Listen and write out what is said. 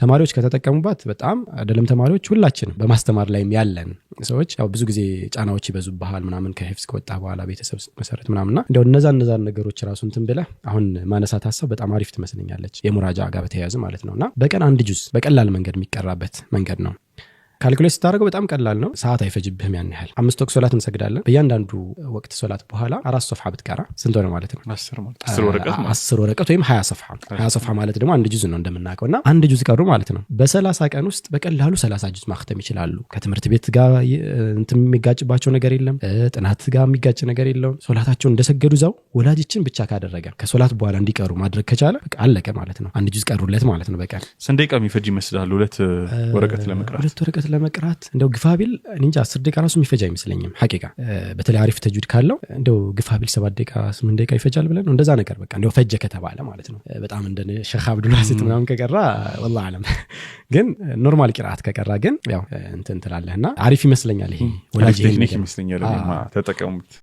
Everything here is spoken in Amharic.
ተማሪዎች ከተጠቀሙባት በጣም አይደለም ተማሪዎች ሁላችንም በማስተማር ላይም ያለን ሰዎች ያው ብዙ ጊዜ ጫናዎች ይበዙብሃል ምናምን ከሂፍዝ ከወጣ በኋላ ቤተሰብ መሰረት ምናምንና እንደው እነዛ ነገሮች ራሱን ትንብለ አሁን ማነሳት ሐሳብ በጣም አሪፍ ትመስለኛለች የሙራጃ ጋር በተያያዘ ማለት ነውና በቀን አንድ ጁዝ በቀላል መንገድ የሚቀራበት መንገድ ነው ካልኩሌት ስታደርገው በጣም ቀላል ነው ሰዓት አይፈጅብህም ያን ያህል 5 ወቅት ሶላት እንሰግዳለን በእያንዳንዱ ወቅት ሶላት በኋላ 4 ሶፍሐ ብትቀራ ስንት ሆነ ማለት ነው 10 ወረቀት ወይም 20 ሶፍሐ 20 ሶፍሐ ማለት ደግሞ አንድ ጁዝ ነው እንደምናውቀውና አንድ ጁዝ ቀሩ ማለት ነው በ30 ቀን ውስጥ በቀላሉ 30 ጁዝ ማختም ይችላሉ ከትምህርት ቤት ጋር እንትን የሚጋጭባቸው ነገር የለም ጥናት ጋር የሚጋጭ ነገር የለም ሶላታቸውን እንደሰገዱ ዛው ወላጅችን ብቻ ካደረገ ከሶላት በኋላ እንዲቀሩ ማድረግ ከቻለ በቃ አለቀ ማለት ነው አንድ ጁዝ ቀሩለት ማለት ነው በቀን ስንት ደቂቃ የሚፈጅ ይመስላል ሁለት ወረቀት ለመቅራት እንደው ግፋቢል እንጃ 10 ደቂቃ ራሱ የሚፈጅ አይመስለኝም ሐቂቃ በተለይ አሪፍ ተጅዊድ ካለው እንደው ግፋቢል 7 ደቂቃ 8 ደቂቃ ይፈጃል ብለን እንደዛ ነገር በቃ እንደው ፈጀ ከተባለ ማለት ነው በጣም እንደ ሼኽ አብዱልዋሲጥ ምናምን ከቀራ والله አለም ግን ኖርማል ቂራአት ከቀራ ግን ያው እንትን ትላለህና አሪፍ ይመስለኛል ይሄ ወላጅ ቴክኒክ ይመስለኛል ተጠቀሙት